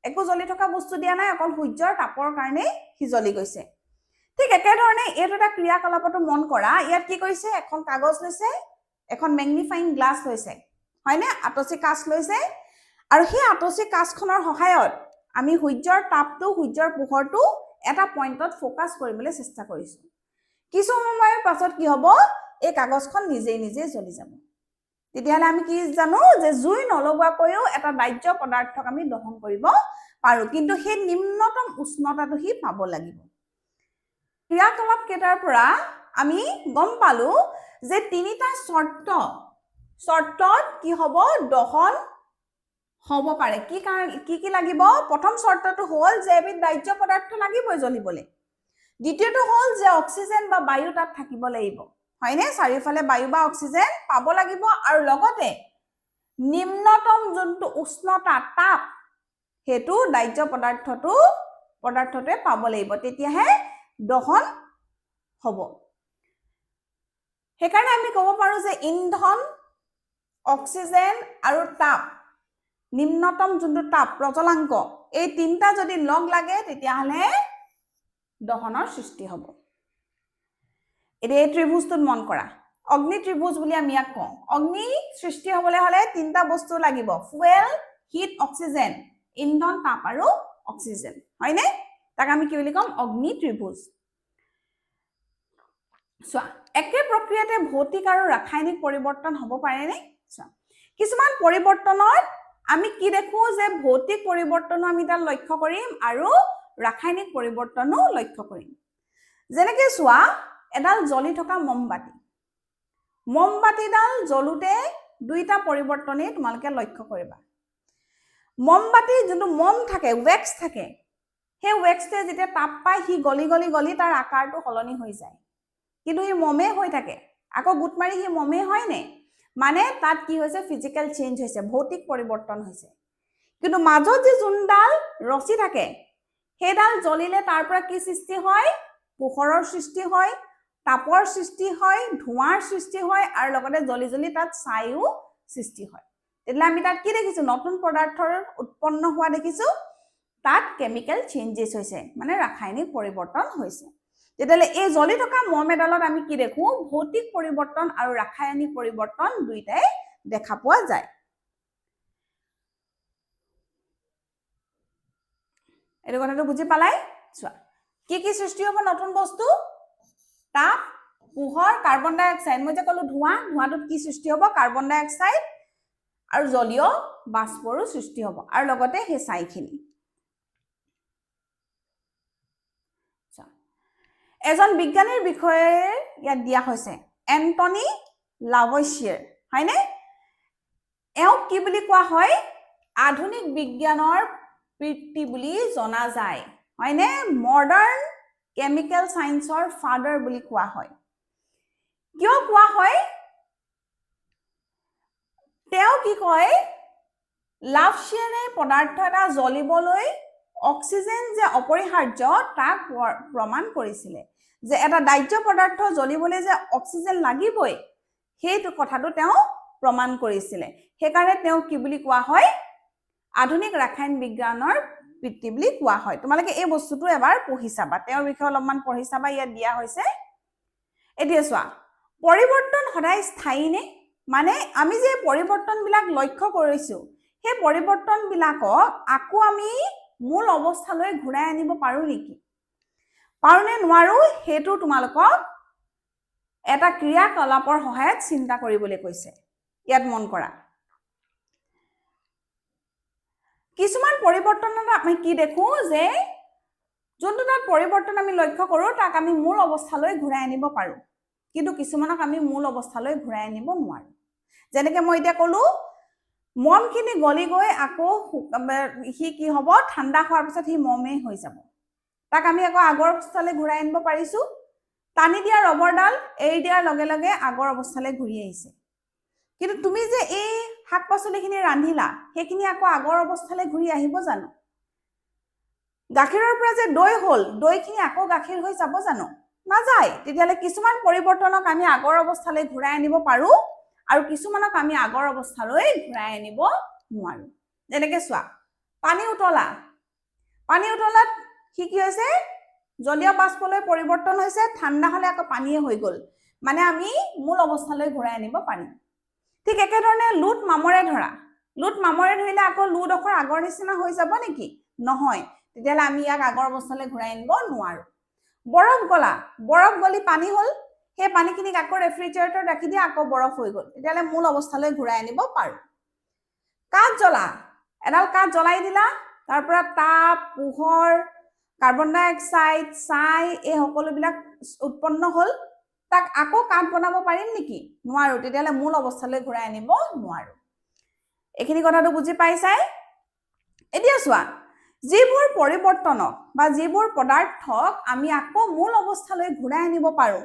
একো জ্বলি থকা বস্তু দিয়া নাই অকল সূৰ্যৰ তাপৰ কাৰণে সি জ্বলি গৈছে ঠিক একেধৰণে এইটো এটা ক্ৰিয়াকলাপটো মন কৰা ইয়াত কি কৰিছে এখন কাগজ লৈছে এখন মেগনিফাইং গ্লাছ লৈছে হয়নে আতচি কাঁচ লৈছে আৰু সেই আতচি কাঁচখনৰ সহায়ত আমি সূৰ্যৰ তাপটো সূৰ্যৰ পোহৰটো এটা পইণ্টত ফোকাস কৰিবলৈ চেষ্টা কৰিছো কিছু সময়ৰ পাছত কি হ'ব এই কাগজখন নিজে নিজে জ্বলি যাব তেতিয়াহ'লে আমি কি জানো যে জুই নলগোৱাকৈও এটা দাহ্য পদাৰ্থক আমি দহন কৰিব পাৰো কিন্তু সেই নিম্নতম উষ্ণতাটো হি পাব লাগিব ক্ৰিয়াকলাপ কেইটাৰ পৰা আমি গম পালো যে তিনিটা শৰ্তত কি হ'ব দহন হ'ব পাৰে কি লাগিব প্ৰথম শৰ্তটো হ'ল যে এবিধ দাহ্য পদাৰ্থ লাগিবই জ্বলিবলৈ দ্বিতীয়টো হ'ল যে অক্সিজেন বা বায়ু তাত থাকিব লাগিব হয়নে চাৰিওফালে বায়ু বা অক্সিজেন পাব লাগিব আৰু লগতে নিম্নতম যোনটো উষ্ণতা তাপ হেতু দাহ্য পদাৰ্থটোৱে পাব লাগিব তেতিয়াহে দহন হ'ব সেইকাৰণে আমি ক'ব পাৰো যে ইন্ধন অক্সিজেন আৰু তাপ নিম্নতম যোনটো তাপ প্ৰজ্বলাঙ্ক এই তিনটা যদি লগ লাগে তেতিয়াহ'লে দহনৰ সৃষ্টি হ'ব এই ত্ৰিভুজটোত মন কৰা অগ্নি ত্ৰিভুজ বুলি আমি ইয়াক কওঁ অগ্নি সৃষ্টি হ'বলৈ হলে তিনটা বস্তু লাগিব ফুয়েল হিট অক্সিজেন ইন্ধন তাপ আৰু অক্সিজেন হয়নে তাক আমি কি বুলি কম অগ্নি ত্ৰিভুজ চোৱা একে প্ৰক্ৰিয়াতে ভৌতিক আৰু ৰাসায়নিক পৰিৱৰ্তন হ'ব পাৰেনে চোৱা কিছুমান পৰিৱৰ্তনত আমি কি দেখো যে ভৌতিক পৰিৱৰ্তনো আমি তাত লক্ষ্য কৰিম আৰু ৰাসায়নিক পৰিৱৰ্তনো লক্ষ্য কৰিম যেনেকৈ চোৱা এডাল জ্বলি থকা মমবাতিডাল জ্বলোতে দুইটা পৰিৱৰ্তনেই তোমালোকে লক্ষ্য কৰিবা মমবাতি যোনটো মম থাকে ৱেক্স থাকে সেই ৱেক্সটোৱে যেতিয়া তাপ পায় সি গলি তাৰ আকাৰটো সলনি হৈ যায় কিন্তু সি মমে হৈ থাকে আকৌ গুট মাৰি সি মমে হয় নে মানে তাত কি হৈছে ফিজিক্যাল চেঞ্জ হৈছে ভৌতিক পৰিৱৰ্তন হৈছে কিন্তু মাজত যে যোনডাল ৰচি থাকে সেইডাল জ্বলিলে তাৰ পৰা কি সৃষ্টি হয় পোহৰৰ সৃষ্টি হয় তাপৰ সৃষ্টি হয় ধোঁৱাৰ সৃষ্টি হয় আৰু লগতে জ্বলি তাত ছাইও সৃষ্টি হয় তেতিয়াহ'লে আমি তাত কি দেখিছো নতুন পদাৰ্থৰ উৎপন্ন হোৱা দেখিছো তাত কেমিকেল চেঞ্জেছ হৈছে মানে ৰাসায়নিক পৰিৱৰ্তন হৈছে তেতিয়াহ'লে এই জ্বলি থকা মম এডালত আমি কি দেখো ভৌতিক পৰিৱৰ্তন আৰু ৰাসায়নিক পৰিৱৰ্তন দুইটাই দেখা পোৱা যায় এই কথাটো বুজি পালাই চোৱা কি সৃষ্টি হ'ব নতুন বস্তু তাপ পোহৰ কাৰ্বন ডাই অক্সাইড মই যে ক'লো ধোঁৱাটোত কি সৃষ্টি হ'ব কাৰ্বন ডাই অক্সাইড আৰু জলীয় বাষ্পৰো সৃষ্টি হ'ব আৰু লগতে সেই ছাইখিনি এজন বিজ্ঞানীৰ বিষয়ে ইয়াত দিয়া হৈছে এন্টনি লাভইছিয়াৰ হয়নে এওক কি বুলি কোৱা হয় আধুনিক বিজ্ঞানৰ পিতৃ বুলি জনা যায় হয়নে মডাৰ্ণ কেমিকেল সায়েন্সৰ ফাদাৰ বুলি কোৱা হয় কিয় কোৱা হয় তেওঁ কি কয় লাভইছিয়াৰে পদাৰ্থ এটা জ্বলিবলৈ অক্সিজেন যে অপৰিহাৰ্য তাক প্ৰমাণ কৰিছিলে যে এটা দাহ্য পদাৰ্থ জ্বলিবলৈ যে অক্সিজেন লাগিবই সেইটো কথাটো তেওঁ প্ৰমাণ কৰিছিলে সেইকাৰণে তেওঁ কি বুলি কোৱা হয় আধুনিক ৰাসায়নিক বিজ্ঞানৰ পিতৃ বুলি কোৱা হয় তোমালোকে এই বস্তুটো এবাৰ পঢ়ি চাবা তেওঁৰ বিষয়ে অলপমান পঢ়ি চাবা ইয়াত দিয়া হৈছে এতিয়া চোৱা পৰিৱৰ্তন সদায় স্থায়ী নে মানে আমি যে পৰিৱৰ্তনবিলাক লক্ষ্য কৰিছো সেই পৰিৱৰ্তনবিলাকক আকৌ আমি মূল অৱস্থালৈ ঘূৰাই আনিব পাৰো নেকি পাৰোনে নোৱাৰো হেতু তোমালোকক এটা ক্ৰিয়াকলাপৰ সহায়ত চিন্তা কৰিবলৈ কৈছে ইয়াত মন কৰা কিছুমান পৰিৱৰ্তনত আমি কি দেখো যে যোনটো তাত পৰিৱৰ্তন আমি লক্ষ্য কৰো তাক আমি মূল অৱস্থালৈ ঘূৰাই আনিব পাৰো কিন্তু কিছুমানক আমি মূল অৱস্থালৈ ঘূৰাই আনিব নোৱাৰো যেনেকৈ মই এতিয়া ক'লো মমখিনি গলি গৈ আকৌ হি কি হ'ব ঠাণ্ডা হোৱাৰ পিছত হি মমেই হৈ যাব তাক আমি আকৌ আগৰ অৱস্থালৈ ঘূৰাই আনিব পাৰিছো টানি দিয়া ৰবৰডাল এৰি দিয়াৰ লগে লগে আগৰ অৱস্থালৈ ঘূৰি আহিছে কিন্তু তুমি যে এই শাক পাচলিখিনি ৰান্ধিলা সেইখিনি আকৌ আগৰ অৱস্থালৈ ঘূৰি আহিব জানো গাখীৰৰ পৰা যে দৈ হ'ল দৈখিনি আকৌ গাখীৰ হৈ যাব জানো নাযায় তেতিয়ালে কিছুমান পৰিৱৰ্তনক আমি আগৰ অৱস্থালৈ ঘূৰাই আনিব পাৰো আৰু কিছুমানক আমি আগৰ অৱস্থালৈ ঘূৰাই আনিব নোৱাৰো যেনেকৈ চোৱা পানী উতলাত কি হৈছে জলীয় বাষ্পলৈ পৰিৱৰ্তন হৈছে ঠাণ্ডা হলে আকৌ পানীয়ে হৈ গ'ল মানে আমি মূল অৱস্থালৈ ঘূৰাই আনিব পাৰিম ঠিক একেধৰণে লুট মামৰে ধৰিলে আকৌ লুডখৰ আগৰ নিচিনা হৈ যাব নেকি নহয় তেতিয়ালে আমি ইয়াক আগৰ অৱস্থালৈ ঘূৰাই আনিব নোৱাৰো বৰফ গলি পানী হ'ল সেই পানীখিনিক আকৌ ৰেফ্ৰিজাৰেটৰত ৰাখি দিয়া আকৌ বৰফ হৈ গ'ল তেতিয়ালে মূল অৱস্থালৈ ঘূৰাই আনিব পাৰো এডাল কাঠ জ্বলাই দিলা তাৰ পৰা তাপ পোহৰ কাৰ্বন ডাই অক্সাইড ছাই এই সকলোবিলাক উৎপন্ন হ'ল তাক আকৌ কাঠ বনাব পাৰিম নেকি নোৱাৰো তেতিয়ালে মূল অৱস্থালৈ ঘূৰাই আনিব নোৱাৰো এইখিনি কথাটো বুজি পাইছাই এতিয়া চোৱা যিবোৰ পৰিৱৰ্তনক বা যিবোৰ পদাৰ্থক আমি আকৌ মূল অৱস্থালৈ ঘূৰাই আনিব পাৰো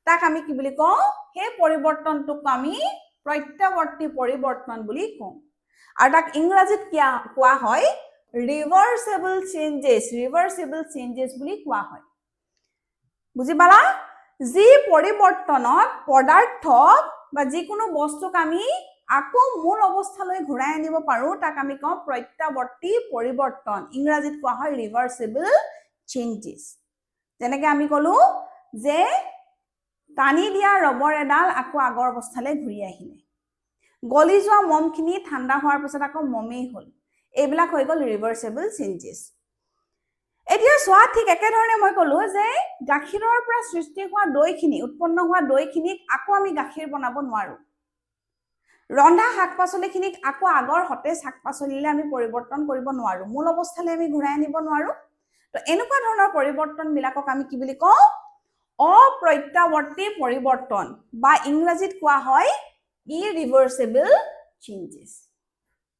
তাক আমি কি বুলি কওঁ সেই পৰিৱৰ্তনটোক আমি প্ৰত্যাৱৰ্তী পৰিৱৰ্তন বুলি কওঁ আৰু তাক ইংৰাজীত কোৱা হয় ৰিভাৰ্সিবল চেঞ্জেছ বুলি কোৱা হয় বুজি পালা যি পৰিৱৰ্তনত পদাৰ্থক বা যিকোনো বস্তুক আমি আকৌ মূল অৱস্থালৈ ঘূৰাই আনিব পাৰো তাক আমি কওঁ প্ৰত্যাৱৰ্তী পৰিৱৰ্তন ইংৰাজীত কোৱা হয় ৰিভাৰ্সিবল চেঞ্জেছ যেনেকৈ আমি ক'লো যে টানি দিয়া ৰবৰ এডাল আকৌ আগৰ অৱস্থালৈ ঘূৰি আহিলে গলি যোৱা মমখিনি ঠাণ্ডা হোৱাৰ পিছত আকৌ মমেই হ'ল এইবিলাক হৈ গ'ল ৰিভাৰ্সিবল চেঞ্জেছ এতিয়া চোৱা ঠিক একেধৰণে মই ক'লো যে গাখীৰৰ পৰা সৃষ্টি হোৱা দৈখিনি উৎপন্ন হোৱা দৈখিনিক আকৌ আমি গাখীৰ বনাব নোৱাৰো ৰন্ধা শাক পাচলিখিনিক আকৌ আগৰ সতেজ শাক পাচলিলৈ আমি পৰিৱৰ্তন কৰিব নোৱাৰো মূল অৱস্থালৈ আমি ঘূৰাই আনিব নোৱাৰো তো এনেকুৱা ধৰণৰ পৰিৱৰ্তনবিলাকক আমি কি বুলি কওঁ অপ্ৰত্যাৱৰ্তী পৰিৱৰ্তন বা ইংৰাজীত কোৱা হয় ইৰিভাৰ্সিবল চেঞ্জেছ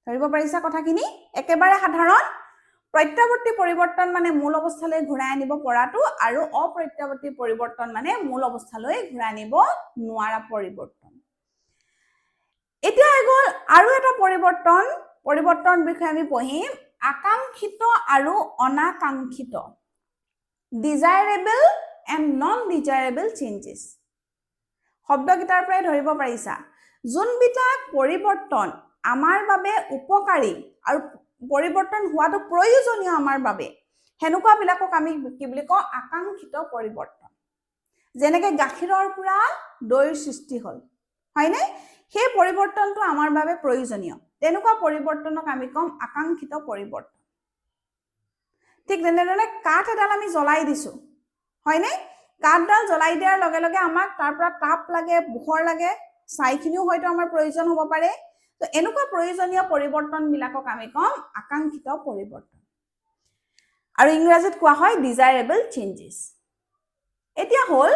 ধৰিব পাৰিছা কথাখিনি একেবাৰে সাধাৰণ প্ৰত্যাৱৰ্তী পৰিৱৰ্তন মানে মূল অৱস্থালৈ ঘূৰাই আনিব পৰাটো আৰু অপ্ৰত্যাৱৰ্তী পৰিৱৰ্তন মানে মূল অৱস্থালৈ ঘূৰাই আনিব নোৱাৰা পৰিৱৰ্তন এতিয়া গ'ল আৰু এটা পৰিৱৰ্তন বিষয়ে আমি পঢ়িম আকাংক্ষিত আৰু অনাকাংক্ষিত ডিজায়াৰেবল এণ্ড নন ডিজায়াৰেবল চেঞ্জেছ শব্দকেইটাৰ পৰাই ধৰিব পাৰিছা যোনবিলাক পৰিৱৰ্তন আমাৰ বাবে উপকাৰী আৰু পৰিৱৰ্তন হোৱাটো প্ৰয়োজনীয় আমাৰ বাবে হেনুকা বিলাকক আমি কি বুলি কওঁ আকাংক্ষিত পৰিৱৰ্তন যেনেকৈ গাখীৰৰ পৰা দৈৰ সৃষ্টি হ'ল হয়নে সেই পৰিৱৰ্তনটো আমাৰ বাবে প্ৰয়োজনীয় তেনেকুৱা পৰিৱৰ্তনক আমি কম আকাংক্ষিত পৰিৱৰ্তন ঠিক তেনেদৰে কাঠ এডাল আমি জ্বলাই দিছো হয়নে কাঠডাল জ্বলাই দিয়াৰ লগে লগে আমাক তাৰ পৰা তাপ লাগে পোহৰ লাগে ছাইখিনিও হয়তো আমাৰ প্ৰয়োজন হ'ব পাৰে তো এনেকুৱা প্ৰয়োজনীয় পৰিৱৰ্তন বিলাকক আমি কম আকাংক্ষিত পৰিৱৰ্তন আৰু ইংৰাজীত কোৱা হয় ডিজায়াৰেবল চেঞ্জেছ এতিয়া হ'ল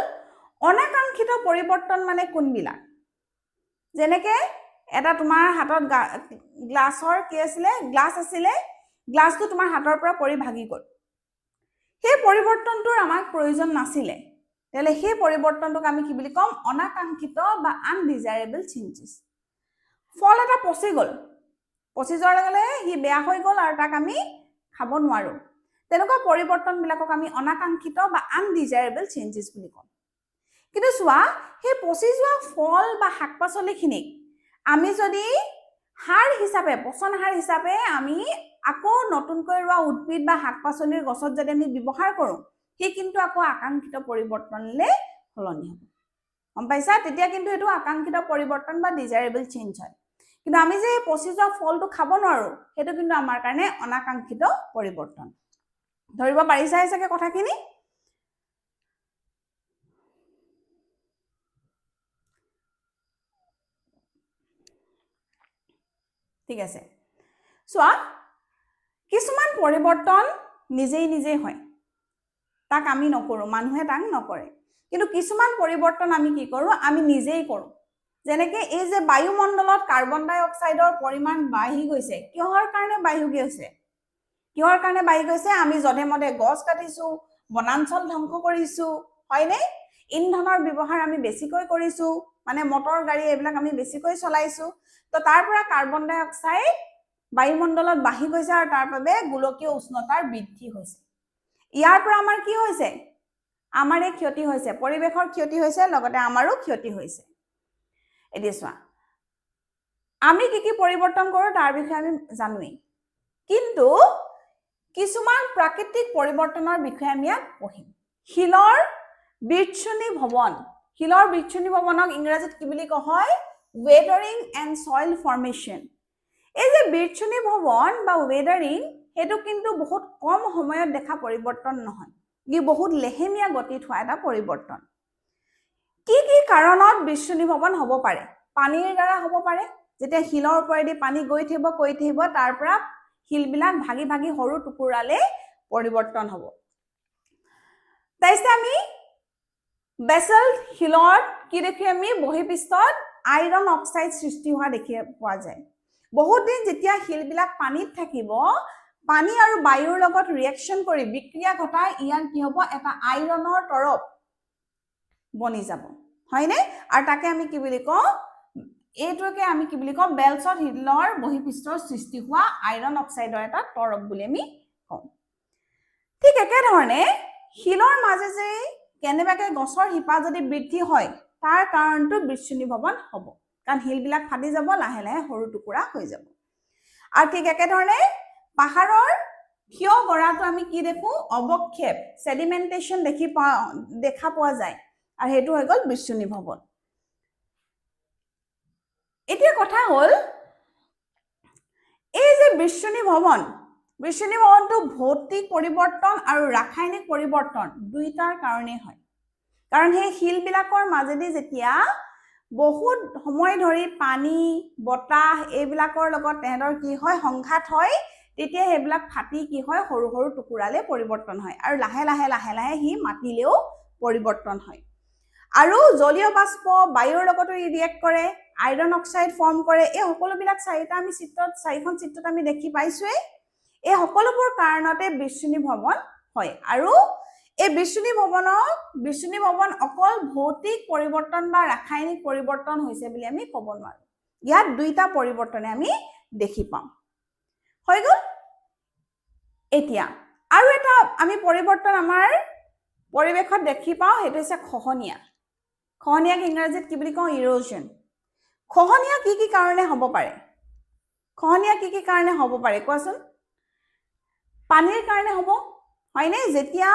অনাকাংক্ষিত পৰিৱৰ্তন মানে কোনবিলাক যেনেকৈ এটা তোমাৰ হাতত গ্লাছৰ কি আছিলে গ্লাছ আছিলে গ্লাছটো তোমাৰ হাতৰ পৰা পৰি ভাগি গ'ল সেই পৰিৱৰ্তনটোৰ আমাক প্ৰয়োজন নাছিলে তেলে সেই পৰিৱৰ্তনটোক আমি কি বুলি কম অনাকাংক্ষিত বা আনডিজায়াৰেবল চেঞ্জেছ ফল এটা পচি গ'ল পচি যোৱাৰ লগে লগে সি বেয়া হৈ গ'ল আৰু তাক আমি খাব নোৱাৰো তেনেকুৱা পৰিৱৰ্তনবিলাকক আমি অনাকাংক্ষিত বা আনডিজায়াৰেবল চেঞ্জেছ বুলি কওঁ কিন্তু চোৱা সেই পচি যোৱা ফল বা শাক-পাচলিখিনিক আমি যদি সাৰ হিচাপে পচন সাৰ হিচাপে আমি আকৌ নতুনকৈ ৰোৱা উদ্ভিদ বা শাক-পাচলিৰ গছত যদি আমি ব্যৱহাৰ কৰোঁ সেই কিন্তু আকৌ আকাংক্ষিত পৰিৱৰ্তনলৈ সলনি হ'ব গম পাইছা তেতিয়া কিন্তু এইটো আকাংক্ষিত পৰিৱৰ্তন বা ডিজায়াৰেবল চেঞ্জ হয় কিন্তু আমি যে পচি যোৱা ফলটো খাব নোৱাৰো সেইটো কিন্তু আমাৰ কাৰণে অনাকাংক্ষিত পৰিৱৰ্তন ধৰিব পাৰিছাই চাগে কথাখিনি ঠিক আছে চোৱা কিছুমান পৰিৱৰ্তন নিজেই নিজেই হয় তাক আমি নকৰো মানুহে তাক নকৰে কিন্তু কিছুমান পৰিৱৰ্তন আমি কি কৰো আমি নিজেই কৰো যেনেকৈ এই যে বায়ুমণ্ডলত কাৰ্বন ডাই অক্সাইডৰ পৰিমাণ বাঢ়ি গৈছে কিহৰ কাৰণে বাঢ়ি গৈছে আমি জধে মধে গছ কাটিছো বনাঞ্চল ধ্বংস কৰিছো হয়নে ইন্ধনৰ ব্যৱহাৰ আমি বেছিকৈ কৰিছো মানে মটৰ গাড়ী এইবিলাক আমি বেছিকৈ চলাইছো তো তাৰ পৰা কাৰ্বন ডাই অক্সাইড বায়ুমণ্ডলত বাঢ়ি গৈছে আৰু তাৰ বাবে গোলকীয় উষ্ণতাৰ বৃদ্ধি হৈছে ইয়াৰ পৰা আমাৰ কি হৈছে আমাৰে ক্ষতি হৈছে পৰিৱেশৰ ক্ষতি হৈছে লগতে আমাৰো ক্ষতি হৈছে এতিয়া চোৱা আমি কি পৰিৱৰ্তন কৰো তাৰ বিষয়ে আমি জানোই কিন্তু কিছুমান প্ৰাকৃতিক পৰিৱৰ্তনৰ বিষয়ে আমি পঢ়িম শিলৰ বিচ্ছুনি ভৱনক ইংৰাজীত কি বুলি কোৱা হয় ৱেদাৰিং এণ্ড সইল ফৰ্মেশ্যন এই যে বিচ্ছুনি ভৱন বা ৱেদাৰিং সেইটো কিন্তু বহুত কম সময়ত দেখা পৰিৱৰ্তন নহয় ই বহুত লেহেমীয়া গতিত হোৱা এটা পৰিৱৰ্তন কি কাৰণত বিচ্ছুনি ভৱন হ'ব পাৰে পানীৰ দ্বাৰা হ'ব পাৰে যেতিয়া শিলৰ ওপৰেদি পানী গৈ থাকিব তাৰ পৰা শিলবিলাক ভাগি ভাগি সৰু টুকুৰালে পৰিৱৰ্তন হ'ব তাইছে আমি বেছল্ট শিলত কি দেখি আমি বহিপৃষ্ঠত আইৰণ অক্সাইড সৃষ্টি হোৱা দেখি পোৱা যায় বহুত দিন যেতিয়া শিলবিলাক পানীত থাকিব পানী আৰু বায়ুৰ লগত ৰিয়েকচন কৰি বিক্ৰিয়া ঘটাই ইয়াৰ কি হ'ব এটা আইৰণৰ তৰপ বনি যাব হয়নে আৰু তাকে আমি কি বুলি কওঁ এইটোকে আমি কি বুলি কওঁ বেলছট শিলৰ বহিপৃষ্ঠৰ সৃষ্টি হোৱা আইৰণ অক্সাইডৰ এটা তৰপ বুলি আমি কওঁ ঠিক একেধৰণে শিলৰ মাজে যে কেনেবাকৈ গছৰ শিপা যদি বৃদ্ধি হয় তাৰ কাৰণটো বিচ্ছুনি ভৱন হ'ব কাৰণ শিলবিলাক ফাটি যাব লাহে লাহে সৰু টুকুৰা হৈ যাব আৰু ঠিক একেধৰণে পাহাৰৰ থিয় গৰাটো আমি কি দেখো অৱক্ষেপ সেডিমেন্টেশন দেখা পোৱা যায় আৰু হেতু হৈ গল বিচ্ছুনি ভৱন এতিয়া কথা হ'ল এই যে বিচ্ছুনি ভৱনটো ভৌতিক পৰিৱৰ্তন আৰু ৰাসায়নিক পৰিৱৰ্তন দুইটাৰ কাৰণে হয় কাৰণ সেই শিলবিলাকৰ মাজেদি যেতিয়া বহুত সময় ধৰি পানী বতাহ এইবিলাকৰ লগত তেহেতৰ কি হয় সংঘাত হয় তেতিয়া হেবিলাক ফাটি কি হয় সৰু সৰু টুকুৰালে পৰিৱৰ্তন হয় আৰু লাহে লাহে হি মাটিলেও পৰিৱৰ্তন হয় আৰু জলীয় বাষ্প বায়ুৰ লগত ৰিয়েক্ট কৰে আইৰণ অক্সাইড ফৰ্ম কৰে এই সকলোবিলাক চাৰিখন চিত্ৰত আমি দেখি পাইছোৱে এই সকলোবোৰ কাৰণতে বিচ্ছুনি ভৱন হয় আৰু এই বিচ্ছুনি ভৱন অকল ভৌতিক পৰিৱৰ্তন বা ৰাসায়নিক পৰিৱৰ্তন হৈছে বুলি আমি ক'ব নোৱাৰো ইয়াত দুইটা পৰিৱৰ্তনে আমি দেখি পাম হৈ গ'ল এতিয়া আৰু এটা আমি পৰিৱৰ্তন আমাৰ পৰিৱেশত দেখি পাওঁ হেতু হৈছে খহনীয়াক ইংৰাজীত কি বুলি কওঁ ইৰোজন খহনীয়া কি কাৰণে হ'ব পাৰে খহনীয়া কি কাৰণে হ'ব পাৰে কোৱাচোন পানীৰ কাৰণে হ'ব হয়নে যেতিয়া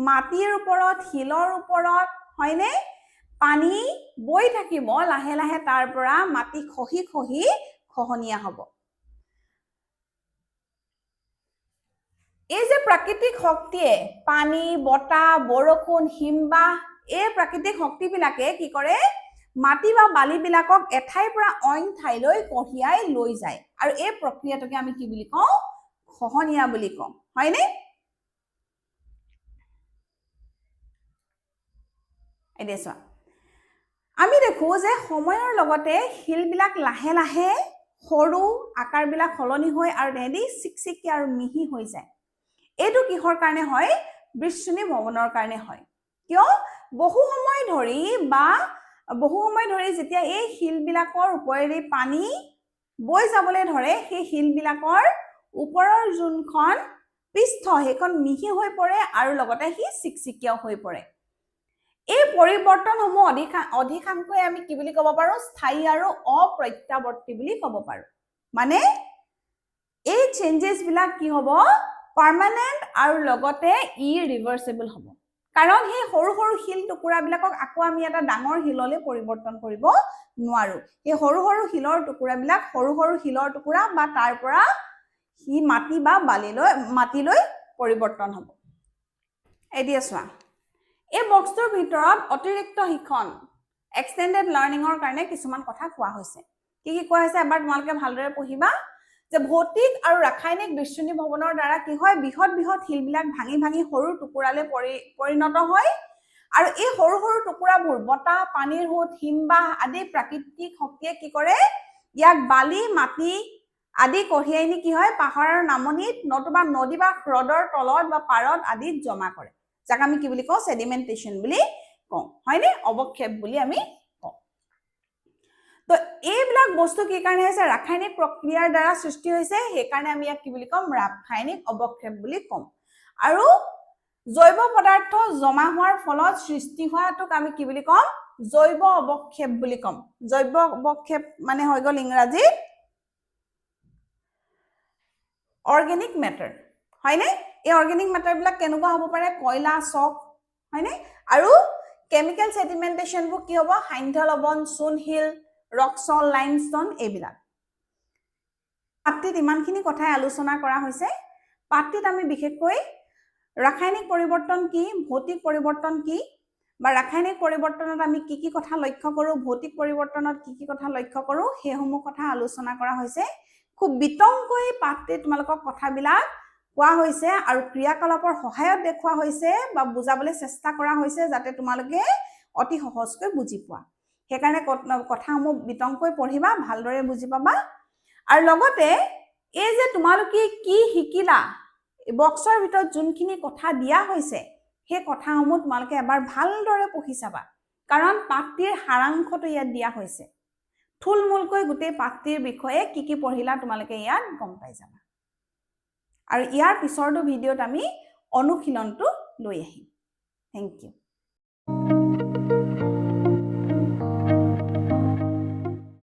মাটিৰ ওপৰত শিলৰ ওপৰত হয়নে পানী বৈ থাকিব লাহে লাহে তাৰ পৰা মাটি খহি খহি খহনীয়া হ'ব এই যে প্ৰাকৃতিক শক্তিয়ে পানী বতাহ বৰষুণ হিমবাহ এই প্ৰাকৃতিক শক্তিবিলাকে কি কৰে মাটি বা বালিবিলাকক এঠাইৰ পৰা অইন ঠাইলৈ কঢ়িয়াই লৈ যায় আৰু এই প্ৰক্ৰিয়াটোকে আমি কি বুলি কওঁ খহনীয়া বুলি কওঁ হয়নে এতিয়া চোৱা আমি দেখো যে সময়ৰ লগতে শিলবিলাক লাহে লাহে সৰু আকাৰবিলাক সলনি হৈ আৰু তেহেঁতি চিকচিকীয়া আৰু মিহি হৈ যায় এইটো কিহৰ কাৰণে হয় বৃষ্ণি ভৱনৰ কাৰণে হয় কিয় বহু সময় ধৰি যেতিয়া এই শিলবিলাকৰ ওপৰেদি পানী বৈ যাবলৈ ধৰে সেই শিলবিলাকৰ ওপৰৰ যোনখন পৃষ্ঠ সেইখন মিহি হৈ পৰে আৰু লগতে সি চিকচিকীয়া হৈ পৰে এই পৰিৱৰ্তনসমূহ অধিকাংশই আমি কি বুলি ক'ব পাৰো স্থায়ী আৰু অপ্ৰত্যাৱৰ্তী বুলি ক'ব পাৰো মানে এই চেঞ্জেছ বিলাক কি হ'ব পাৰ্মানেন্ট আৰু লগতে ইৰিভাৰ্সিবল হ'ব কাৰণ সেই সৰু সৰু শিল টুকুৰাবিলাকক আকৌ আমি এটা ডাঙৰ শিললৈ পৰিৱৰ্তন কৰিব নোৱাৰো এই সৰু সৰু শিলৰ টুকুৰাবিলাক সৰু সৰু শিলৰ টুকুৰা বা তাৰ পৰা হি মাটি বা মাটিলৈ পৰিৱৰ্তন হ'ব এতিয়া চোৱা এই বক্সটোৰ ভিতৰত অতিৰিক্ত শিক্ষণ এক্সটেন্ডেড লাৰ্নিঙৰ কাৰণে কিছুমান কথা কোৱা হৈছে কি কোৱা হৈছে এবাৰ তোমালোকে ভালদৰে পঢ়িবা যে ভৌতিক আৰু ৰাসায়নিক বৃষ্ণি ভৱনৰ দ্বাৰা কি হয় বৃহৎ বৃহৎ শিলবিলাক ভাঙি ভাঙি সৰু টুকুৰালৈ পৰিণত হয় আৰু এই সৰু সৰু টুকুৰাবোৰ বতাহ পানীৰ সোঁত হিমবাহ আদি প্ৰাকৃতিক শক্তিয়ে কি কৰে ইয়াক বালি মাটি আদি কঢ়িয়াই নি কি হয় পাহাৰৰ নামনিত নতুবা নদী বা হ্ৰদৰ তলত বা পাৰত আদিত জমা কৰে যাক আমি কি বুলি কওঁ সেডিমেন্টেশন বুলি কওঁ হয়নে অৱক্ষেপ বুলি আমি কওঁ তো এইবিলাক বস্তু কি কাৰণে হৈছে ৰাসায়নিক প্ৰক্ৰিয়াৰ দ্বাৰা সৃষ্টি হৈছে সেই কাৰণে আমি ইয়াক কি বুলি কম ৰাসায়নিক অৱক্ষেপ বুলি কম আৰু জৈৱ পদাৰ্থ জমা হোৱাৰ ফলত সৃষ্টি হোৱাটোক আমি কি বুলি কম জৈৱ অৱক্ষেপ বুলি কম জৈৱ অৱক্ষেপ মানে হৈ গ'ল ইংৰাজীত অৰ্গেনিক মেটাৰ হয়নে এই অৰ্গেনিক মেটাৰ বিলাক কেনেকুৱা হ'ব পাৰে কয়লা চক হয়নে আৰু কেমিক্যাল সেডিমেন্টেশন বু কি হ'ব হাইন্থ লবণ চূণশিল ৰক সল্ট লাইমষ্টোন এইবিলাক পাঠ্যত ইমানখিনি কথাই আলোচনা কৰা হৈছে পাঠ্যত আমি বিশেষকৈ ৰাসায়নিক পৰিৱৰ্তন কি ভৌতিক পৰিৱৰ্তন কি বা ৰাসায়নিক পৰিৱৰ্তনত আমি কি কি কথা লক্ষ্য কৰো ভৌতিক পৰিৱৰ্তনত কি কি কথা লক্ষ্য কৰো হেসমূহ কথা আলোচনা কৰা হৈছে খুব বিতংকৈ পাঠ্যত তোমালোকক কথাবিলাক কোৱা হৈছে আৰু ক্ৰিয়াকলাপৰ সহায়ত দেখুৱা হৈছে বা বুজাবলৈ চেষ্টা কৰা হৈছে যাতে তোমালোকে অতি সহজকৈ বুজি পোৱা সেইকাৰণে কথাসমূহ বিতংকৈ পঢ়িবা ভালদৰে বুজি পাবা আৰু লগতে এই যে তোমালোকে কি শিকিলা বক্সৰ ভিতৰত যোনখিনি কথা দিয়া হৈছে সেই কথাসমূহ তোমালোকে এবাৰ ভালদৰে পঢ়ি চাবা কাৰণ পাঠ্যৰ সাৰাংশটো ইয়াত দিয়া হৈছে থুলমূলকৈ গোটেই পাঠ্যৰ বিষয়ে কি কি পঢ়িলা তোমালোকে ইয়াত গম পাই যাবা আৰু ইয়াৰ পিছৰটো ভিডিঅ'ত আমি অনুশীলনটো লৈ আহিম থ্যাংক ইউ